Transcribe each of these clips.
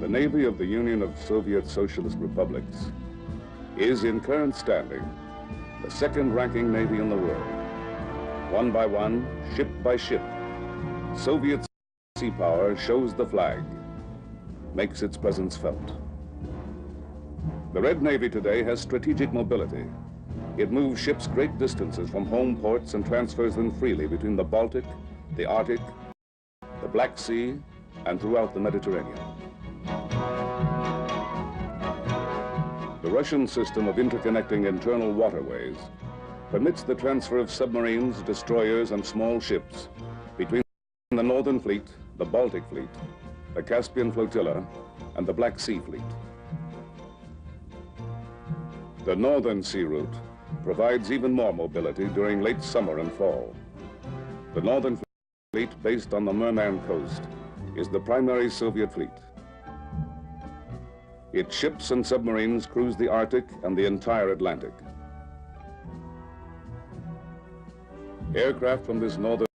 The Navy of the Union of Soviet Socialist Republics is, in current standing, the second-ranking Navy in the world. One by one, ship by ship, Soviet sea power shows the flag, makes its presence felt. The Red Navy today has strategic mobility. It moves ships great distances from home ports and transfers them freely between the Baltic, the Arctic, the Black Sea, and throughout the Mediterranean. The Russian system of interconnecting internal waterways permits the transfer of submarines, destroyers, and small ships between the Northern Fleet, the Baltic Fleet, the Caspian Flotilla, and the Black Sea Fleet. The Northern Sea Route provides even more mobility during late summer and fall. The Northern Fleet, based on the Murman coast, is the primary Soviet fleet. Its ships and submarines cruise the Arctic and the entire Atlantic. Aircraft from this northern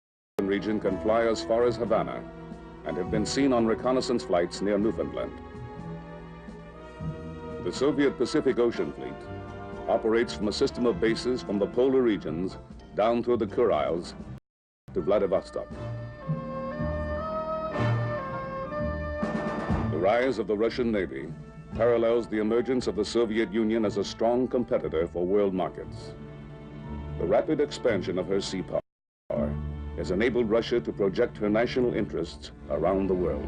region can fly as far as Havana and have been seen on reconnaissance flights near Newfoundland. The Soviet Pacific Ocean Fleet operates from a system of bases from the polar regions down through the Kurils to Vladivostok. The rise of the Russian Navy parallels the emergence of the Soviet Union as a strong competitor for world markets. The rapid expansion of her sea power has enabled Russia to project her national interests around the world.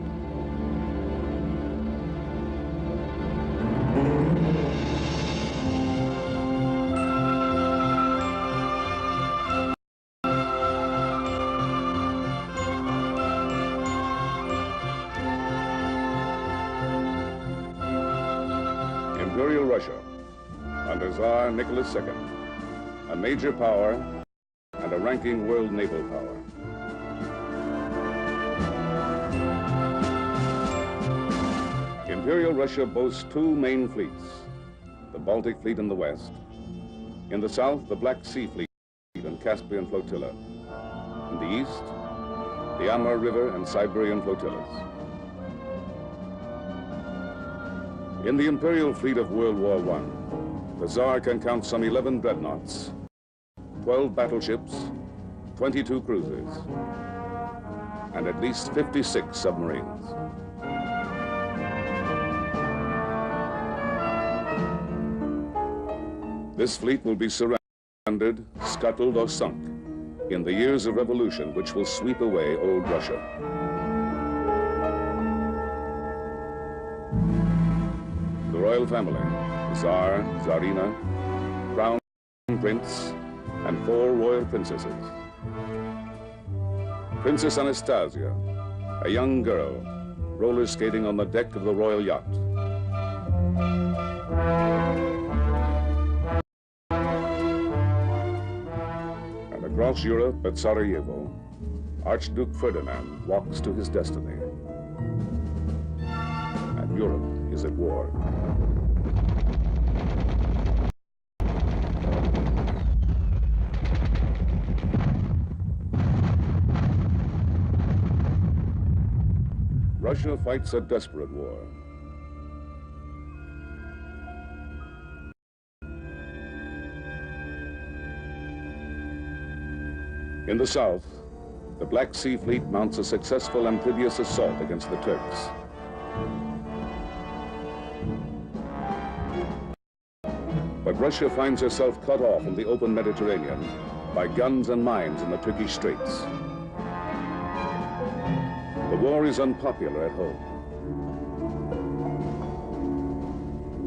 Imperial Russia, under Tsar Nicholas II, a major power and a ranking world naval power. Imperial Russia boasts two main fleets, the Baltic Fleet in the west, in the south, the Black Sea Fleet and Caspian Flotilla, in the east, the Amur River and Siberian flotillas. In the Imperial Fleet of World War I, the Tsar can count some 11 dreadnoughts, 12 battleships, 22 cruisers, and at least 56 submarines. This fleet will be surrendered, scuttled, or sunk in the years of revolution which will sweep away old Russia. The royal family, Tsar, Tsarina, Crown Prince, and 4 royal princesses. Princess Anastasia, a young girl, roller skating on the deck of the royal yacht. And across Europe at Sarajevo, Archduke Ferdinand walks to his destiny. And Europe is at war. Russia fights a desperate war. In the south, the Black Sea Fleet mounts a successful amphibious assault against the Turks. But Russia finds herself cut off in the open Mediterranean by guns and mines in the Turkish Straits. The war is unpopular at home.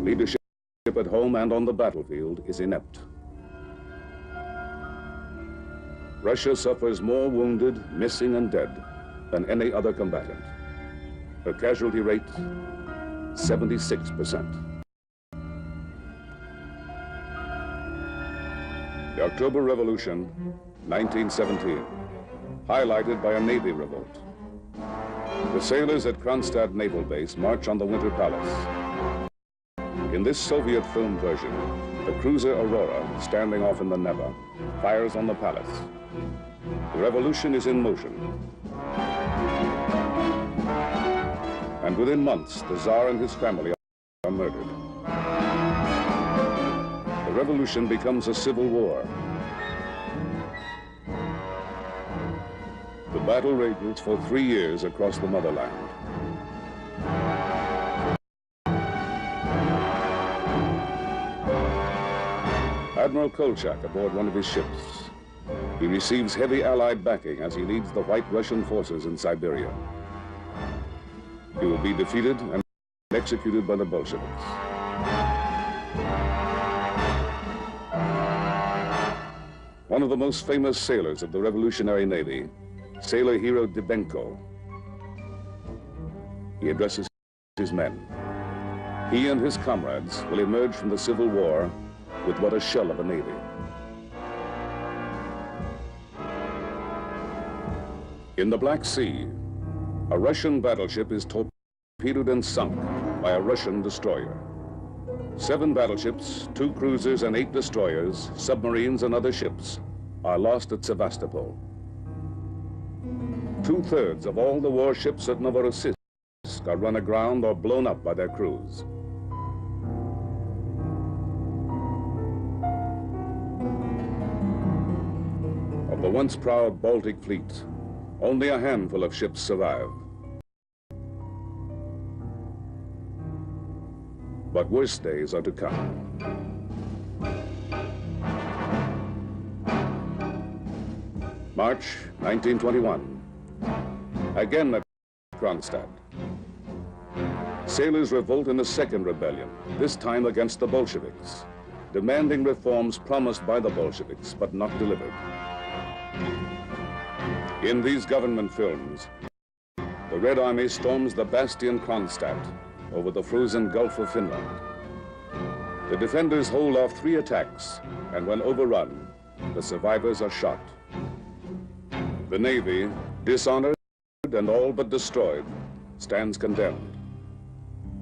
Leadership at home and on the battlefield is inept. Russia suffers more wounded, missing, and dead than any other combatant. Her casualty rate, 76%. The October Revolution, 1917, highlighted by a Navy revolt. The sailors at Kronstadt Naval Base march on the Winter Palace. In this Soviet film version, the cruiser Aurora, standing off in the Neva, fires on the palace. The revolution is in motion. and within months, the Tsar and his family are murdered. The revolution becomes a civil war. The battle rages for 3 years across the motherland. Admiral Kolchak aboard one of his ships. He receives heavy Allied backing as he leads the White Russian forces in Siberia. He will be defeated and executed by the Bolsheviks. One of the most famous sailors of the Revolutionary Navy, sailor hero Dybenko. He addresses his men. He and his comrades will emerge from the Civil War with what a shell of a navy. In the Black Sea, a Russian battleship is torpedoed and sunk by a Russian destroyer. 7 battleships, 2 cruisers and 8 destroyers, submarines and other ships are lost at Sevastopol. 2/3 of all the warships at Novorossiysk are run aground or blown up by their crews. Of the once proud Baltic fleet, only a handful of ships survive. But worse days are to come. March 1921. Again at Kronstadt. Sailors revolt in a second rebellion, this time against the Bolsheviks, demanding reforms promised by the Bolsheviks but not delivered. In these government films, the Red Army storms the bastion Kronstadt over the frozen Gulf of Finland. The defenders hold off 3 attacks, and when overrun, the survivors are shot. The Navy, dishonored and all but destroyed, stands condemned.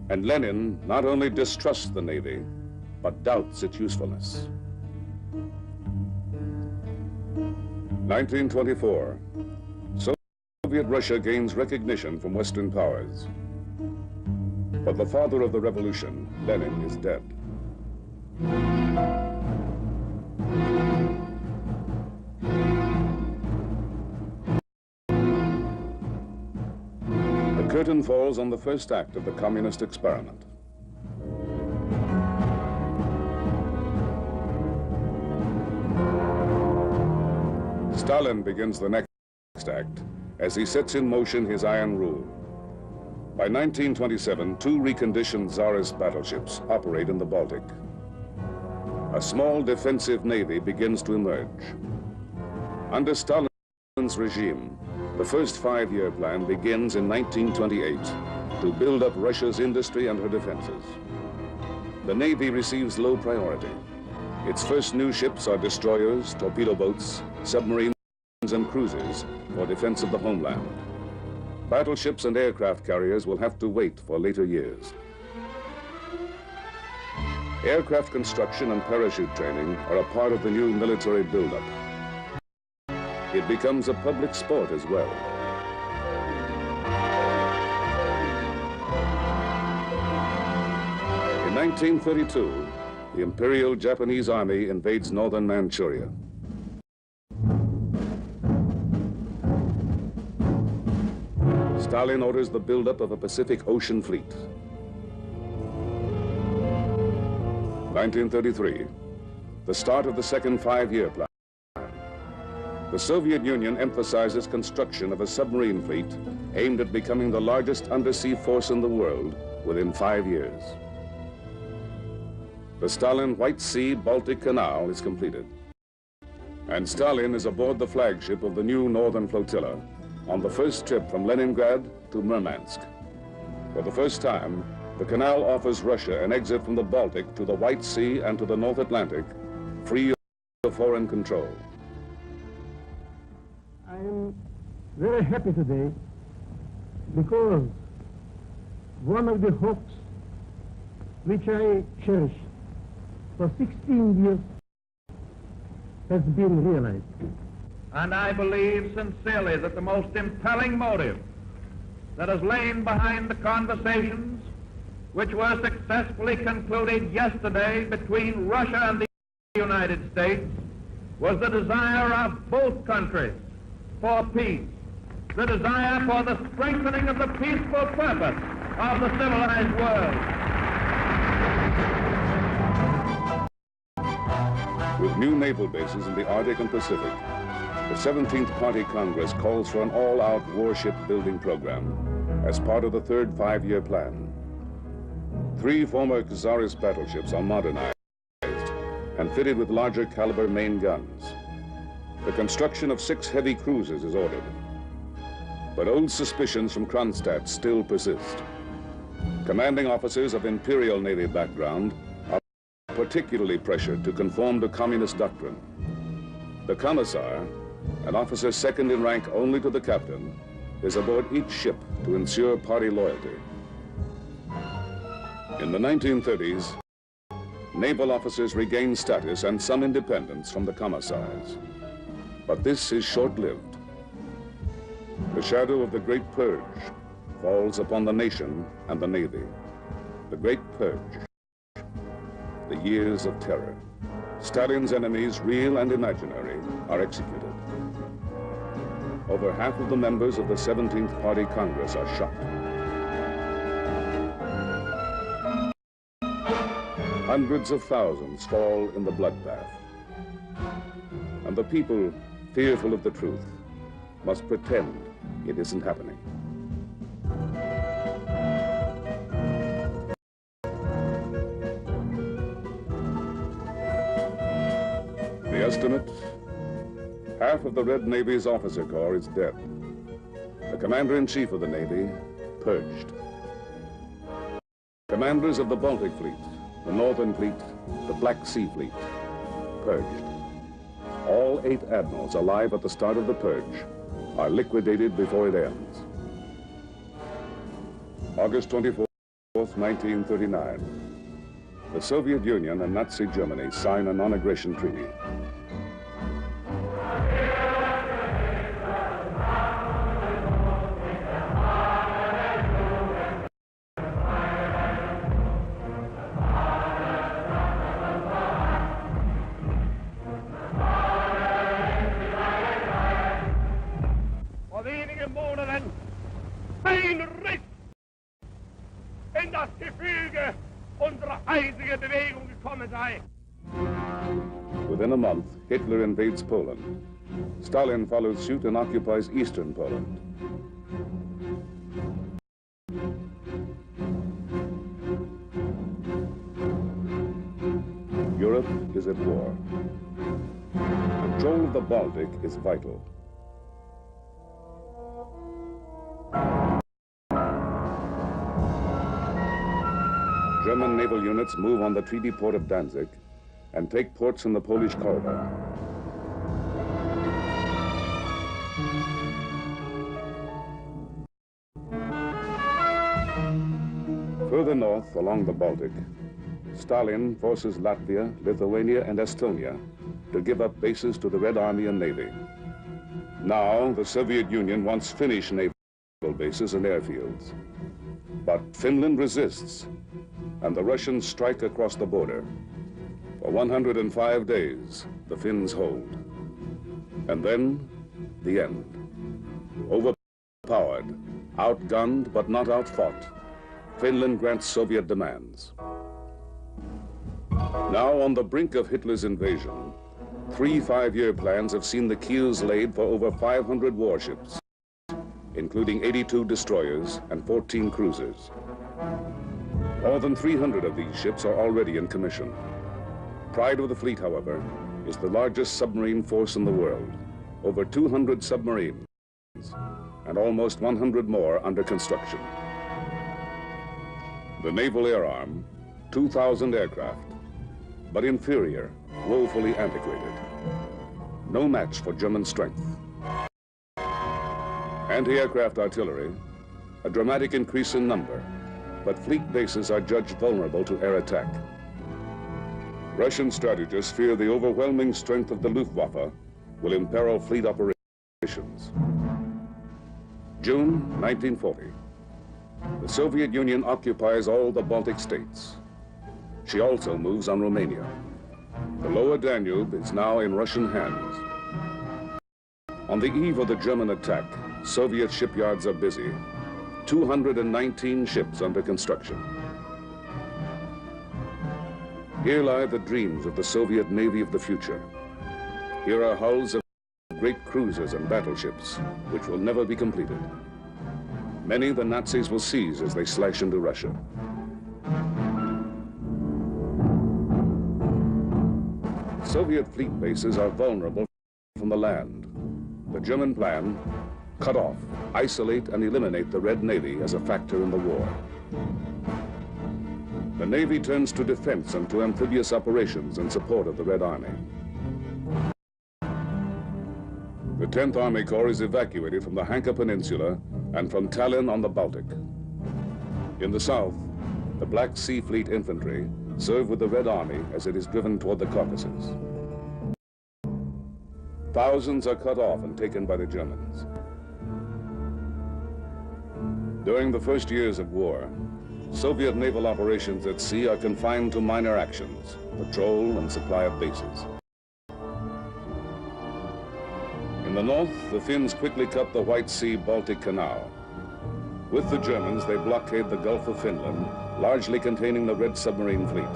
And Lenin not only distrusts the Navy, but doubts its usefulness. 1924, Soviet Russia gains recognition from Western powers. But the father of the revolution, Lenin, is dead. The curtain falls on the first act of the communist experiment. Stalin begins the next act as he sets in motion his iron rule. By 1927, 2 reconditioned Tsarist battleships operate in the Baltic. A small defensive navy begins to emerge. Under Stalin's regime, the first 5-year plan begins in 1928 to build up Russia's industry and her defenses. The Navy receives low priority. Its first new ships are destroyers, torpedo boats, submarines, and cruisers for defense of the homeland. Battleships and aircraft carriers will have to wait for later years. Aircraft construction and parachute training are a part of the new military buildup. It becomes a public sport as well. In 1932, the Imperial Japanese Army invades northern Manchuria. Stalin orders the buildup of a Pacific Ocean fleet. 1933, the start of the second 5-year plan. The Soviet Union emphasizes construction of a submarine fleet aimed at becoming the largest undersea force in the world within 5 years. The Stalin White Sea-Baltic Canal is completed. And Stalin is aboard the flagship of the new Northern Flotilla on the first trip from Leningrad to Murmansk. For the first time, the canal offers Russia an exit from the Baltic to the White Sea and to the North Atlantic, free of foreign control. I am very happy today because one of the hopes which I cherished for 16 years has been realized. And I believe sincerely that the most impelling motive that has lain behind the conversations which were successfully concluded yesterday between Russia and the United States was the desire of both countries for peace, the desire for the strengthening of the peaceful purpose of the civilized world. With new naval bases in the Arctic and Pacific, the 17th Party Congress calls for an all-out warship building program as part of the third five-year plan. 3 former Czarist battleships are modernized and fitted with larger caliber main guns. The construction of 6 heavy cruisers is ordered. But old suspicions from Kronstadt still persist. Commanding officers of Imperial Navy background are particularly pressured to conform to communist doctrine. The commissar, an officer second in rank only to the captain, is aboard each ship to ensure party loyalty. In the 1930s, naval officers regained status and some independence from the commissars. But this is short-lived. The shadow of the Great Purge falls upon the nation and the Navy. The Great Purge, the years of terror. Stalin's enemies, real and imaginary, are executed. Over half of the members of the 17th Party Congress are shot. Hundreds of thousands fall in the bloodbath. And the people, fearful of the truth, must pretend it isn't happening. The estimate? Half of the Red Navy's officer corps is dead. The commander-in-chief of the Navy, purged. Commanders of the Baltic Fleet, the Northern Fleet, the Black Sea Fleet, purged. All 8 admirals alive at the start of the purge are liquidated before it ends. August 24th, 1939. The Soviet Union and Nazi Germany sign a non-aggression treaty. in das Gefüge unserer eisigen Bewegung gekommen sei. Within a month, Hitler invades Poland. Stalin follows suit and occupies eastern Poland. Europe is at war. Control of the Baltic is vital. German naval units move on the treaty port of Danzig and take ports in the Polish corridor. Further north along the Baltic, Stalin forces Latvia, Lithuania, and Estonia to give up bases to the Red Army and Navy. Now, the Soviet Union wants Finnish naval bases and airfields. But Finland resists, and the Russians strike across the border. For 105 days, the Finns hold. And then, the end. Overpowered, outgunned but not outfought, Finland grants Soviet demands. Now, on the brink of Hitler's invasion, 3 5-year plans have seen the keels laid for over 500 warships, including 82 destroyers and 14 cruisers. More than 300 of these ships are already in commission. Pride of the fleet, however, is the largest submarine force in the world. Over 200 submarines and almost 100 more under construction. The Naval Air Arm, 2,000 aircraft, but inferior, woefully antiquated. No match for German strength. Anti-aircraft artillery, a dramatic increase in number, but fleet bases are judged vulnerable to air attack. Russian strategists fear the overwhelming strength of the Luftwaffe will imperil fleet operations. June 1940. The Soviet Union occupies all the Baltic states. She also moves on Romania. The lower Danube is now in Russian hands. On the eve of the German attack, Soviet shipyards are busy. 219 ships under construction. Here lie the dreams of the Soviet Navy of the future. Here are hulls of great cruisers and battleships, which will never be completed. Many the Nazis will seize as they slash into Russia. Soviet fleet bases are vulnerable from the land. The German plan: cut off, isolate, and eliminate the Red Navy as a factor in the war. The Navy turns to defense and to amphibious operations in support of the Red Army. The 10th Army Corps is evacuated from the Hanka Peninsula and from Tallinn on the Baltic. In the south, the Black Sea Fleet infantry serve with the Red Army as it is driven toward the Caucasus. Thousands are cut off and taken by the Germans. During the first years of war, Soviet naval operations at sea are confined to minor actions, patrol and supply of bases. In the north, the Finns quickly cut the White Sea-Baltic Canal. With the Germans, they blockade the Gulf of Finland, largely containing the Red Submarine Fleet.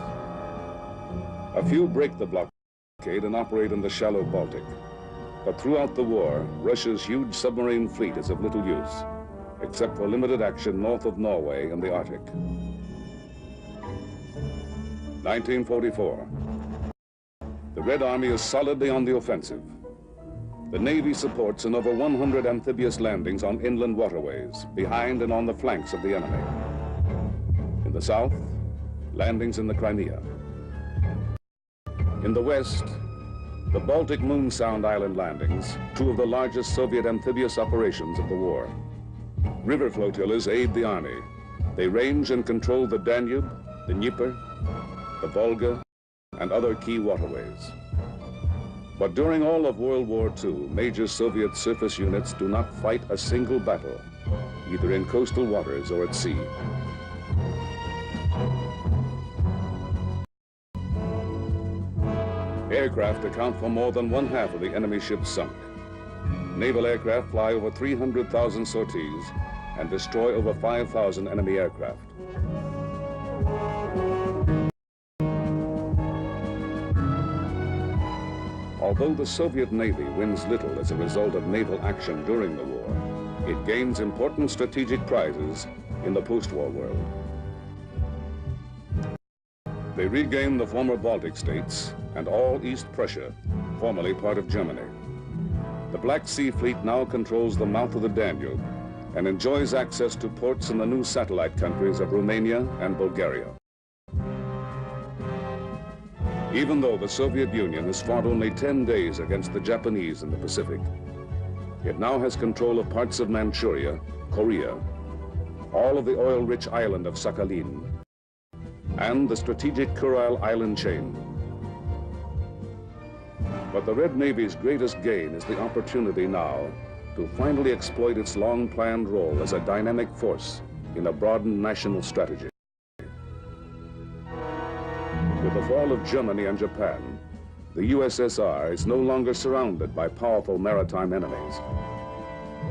A few break the blockade and operate in the shallow Baltic. But throughout the war, Russia's huge submarine fleet is of little use, except for limited action north of Norway in the Arctic. 1944. The Red Army is solidly on the offensive. The Navy supports in over 100 amphibious landings on inland waterways, behind and on the flanks of the enemy. In the south, landings in the Crimea. In the west, the Baltic Moon Sound Island landings, two of the largest Soviet amphibious operations of the war. River flotillas aid the army. They range and control the Danube, the Dnieper, the Volga, and other key waterways. But during all of World War II, major Soviet surface units do not fight a single battle, either in coastal waters or at sea. Aircraft account for more than one-half of the enemy ships sunk. Naval aircraft fly over 300,000 sorties and destroy over 5,000 enemy aircraft. Although the Soviet Navy wins little as a result of naval action during the war, it gains important strategic prizes in the post-war world. They regain the former Baltic states and all East Prussia, formerly part of Germany. The Black Sea Fleet now controls the mouth of the Danube and enjoys access to ports in the new satellite countries of Romania and Bulgaria. Even though the Soviet Union has fought only 10 days against the Japanese in the Pacific, it now has control of parts of Manchuria, Korea, all of the oil-rich island of Sakhalin, and the strategic Kuril Island chain. But the Red Navy's greatest gain is the opportunity now to finally exploit its long-planned role as a dynamic force in a broadened national strategy. With the fall of Germany and Japan, the USSR is no longer surrounded by powerful maritime enemies.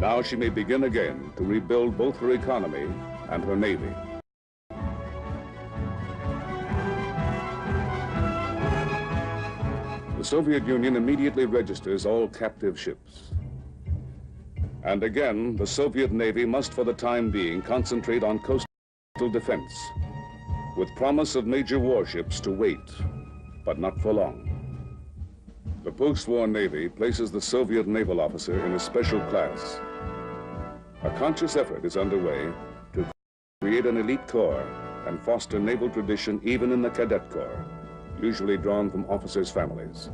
Now she may begin again to rebuild both her economy and her navy. The Soviet Union immediately registers all captive ships. And again, the Soviet Navy must for the time being concentrate on coastal defense, with promise of major warships to wait, but not for long. The post-war Navy places the Soviet naval officer in a special class. A conscious effort is underway to create an elite corps and foster naval tradition even in the cadet corps, usually drawn from officers' families.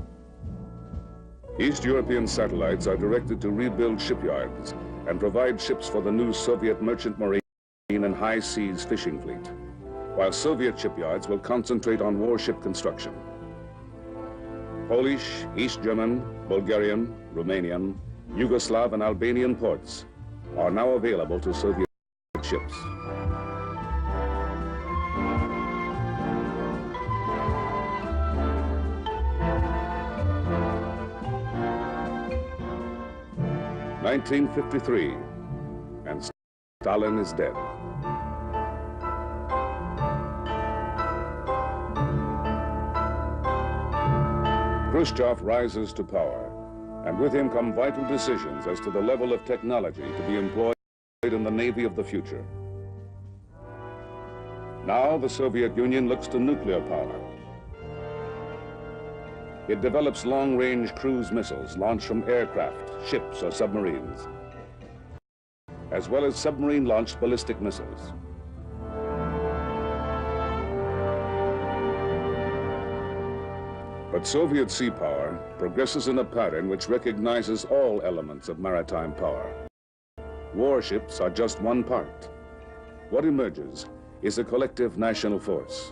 East European satellites are directed to rebuild shipyards and provide ships for the new Soviet merchant marine and high seas fishing fleet, while Soviet shipyards will concentrate on warship construction. Polish, East German, Bulgarian, Romanian, Yugoslav, and Albanian ports are now available to Soviet ships. 1953, and Stalin is dead. Khrushchev rises to power, and with him come vital decisions as to the level of technology to be employed in the Navy of the future. Now the Soviet Union looks to nuclear power. It develops long-range cruise missiles launched from aircraft, ships, or submarines, as well as submarine-launched ballistic missiles. But Soviet sea power progresses in a pattern which recognizes all elements of maritime power. Warships are just one part. What emerges is a collective national force,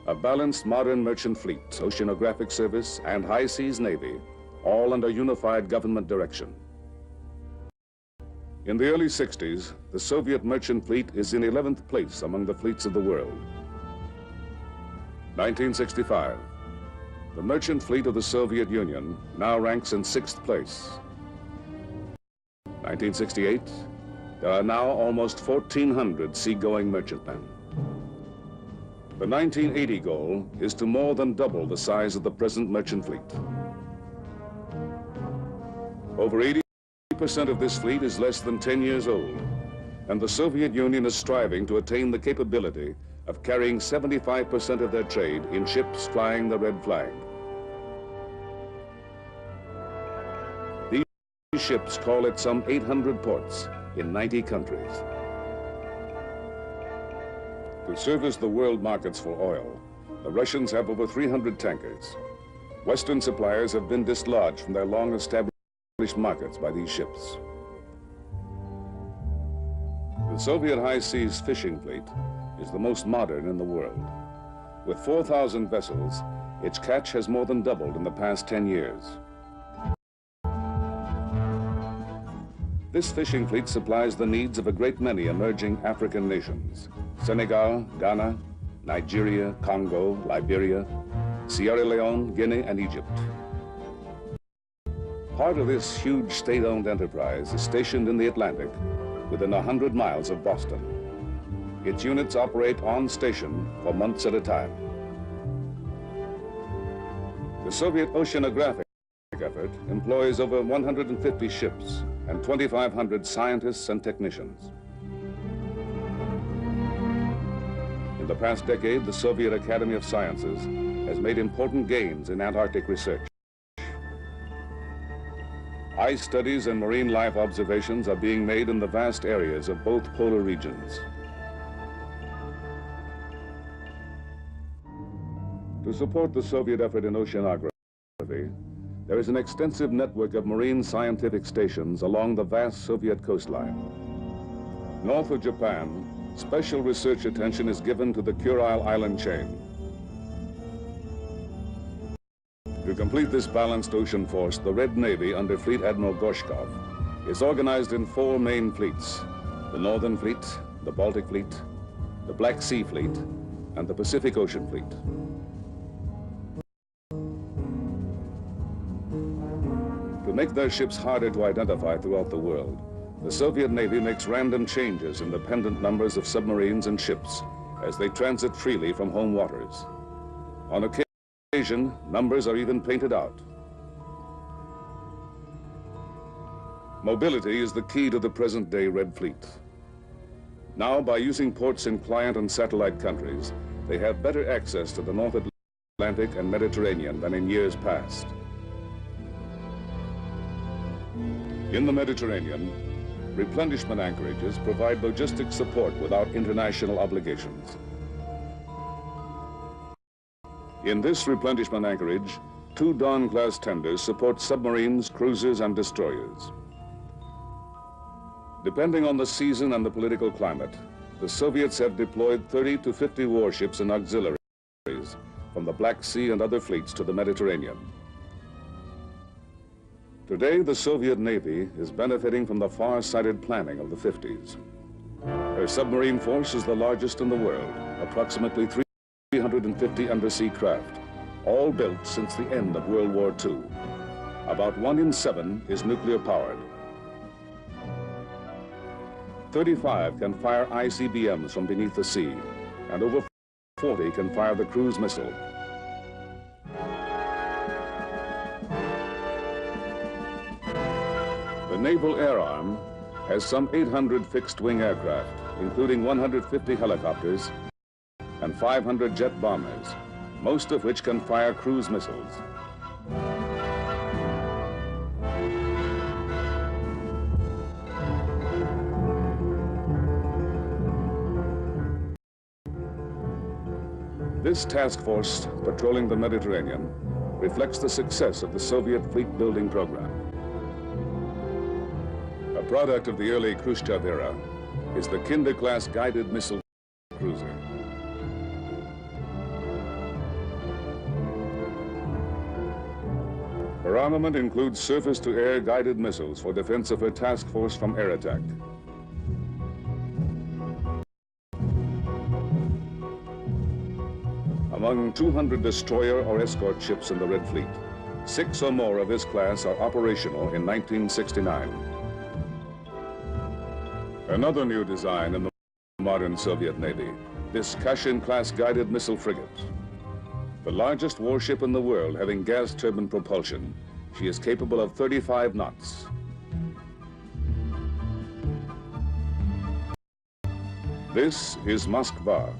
a balanced modern merchant fleet, oceanographic service, and high seas navy, all under unified government direction. In the early 60s, the Soviet merchant fleet is in 11th place among the fleets of the world. 1965, the merchant fleet of the Soviet Union now ranks in 6th place. 1968, there are now almost 1,400 seagoing merchantmen. The 1980 goal is to more than double the size of the present merchant fleet. Over 80% of this fleet is less than 10 years old, and the Soviet Union is striving to attain the capability of carrying 75% of their trade in ships flying the red flag. These ships call at some 800 ports in 90 countries. To service the world markets for oil, the Russians have over 300 tankers. Western suppliers have been dislodged from their long-established markets by these ships. The Soviet high seas fishing fleet is the most modern in the world. With 4,000 vessels, its catch has more than doubled in the past 10 years. This fishing fleet supplies the needs of a great many emerging African nations: Senegal, Ghana, Nigeria, Congo, Liberia, Sierra Leone, Guinea, and Egypt. Part of this huge state-owned enterprise is stationed in the Atlantic, within 100 miles of Boston. Its units operate on station for months at a time. The Soviet oceanographic effort employs over 150 ships and 2,500 scientists and technicians. In the past decade, the Soviet Academy of Sciences has made important gains in Antarctic research. Ice studies and marine life observations are being made in the vast areas of both polar regions. To support the Soviet effort in oceanography, there is an extensive network of marine scientific stations along the vast Soviet coastline. North of Japan, special research attention is given to the Kuril Island chain. To complete this balanced ocean force, the Red Navy under Fleet Admiral Gorshkov is organized in 4 main fleets: the Northern Fleet, the Baltic Fleet, the Black Sea Fleet, and the Pacific Ocean Fleet. To make their ships harder to identify throughout the world, the Soviet Navy makes random changes in the pendant numbers of submarines and ships as they transit freely from home waters. On occasion, numbers are even painted out. Mobility is the key to the present-day Red Fleet. Now, by using ports in client and satellite countries, they have better access to the North Atlantic and Mediterranean than in years past. In the Mediterranean, replenishment anchorages provide logistic support without international obligations. In this replenishment anchorage, 2 Dawn-class tenders support submarines, cruisers, and destroyers. Depending on the season and the political climate, the Soviets have deployed 30 to 50 warships and auxiliaries from the Black Sea and other fleets to the Mediterranean. Today, the Soviet Navy is benefiting from the far-sighted planning of the 50s. Her submarine force is the largest in the world, approximately 350 undersea craft, all built since the end of World War II. About 1 in 7 is nuclear-powered. 35 can fire ICBMs from beneath the sea, and over 40 can fire the cruise missile. The Naval Air Arm has some 800 fixed-wing aircraft, including 150 helicopters and 500 jet bombers, most of which can fire cruise missiles. This task force patrolling the Mediterranean reflects the success of the Soviet fleet-building program. A product of the early Khrushchev era is the Kinder-class guided missile cruiser. Her armament includes surface-to-air guided missiles for defense of her task force from air attack. Among 200 destroyer or escort ships in the Red Fleet, 6 or more of this class are operational in 1969. Another new design in the modern Soviet Navy, this Kashin-class guided missile frigate. The largest warship in the world having gas turbine propulsion, she is capable of 35 knots. This is Moskva.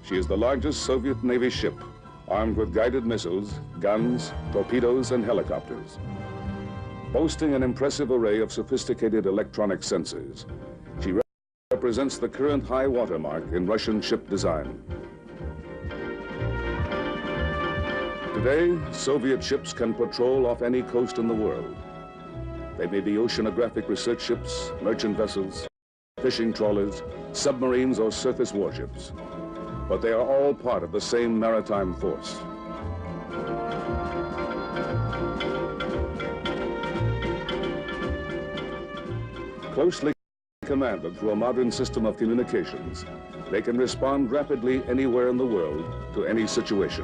She is the largest Soviet Navy ship, armed with guided missiles, guns, torpedoes, and helicopters. Boasting an impressive array of sophisticated electronic sensors, she represents the current high watermark in Russian ship design. Today, Soviet ships can patrol off any coast in the world. They may be oceanographic research ships, merchant vessels, fishing trawlers, submarines, or surface warships. But they are all part of the same maritime force. Closely commanded through a modern system of communications, they can respond rapidly anywhere in the world to any situation.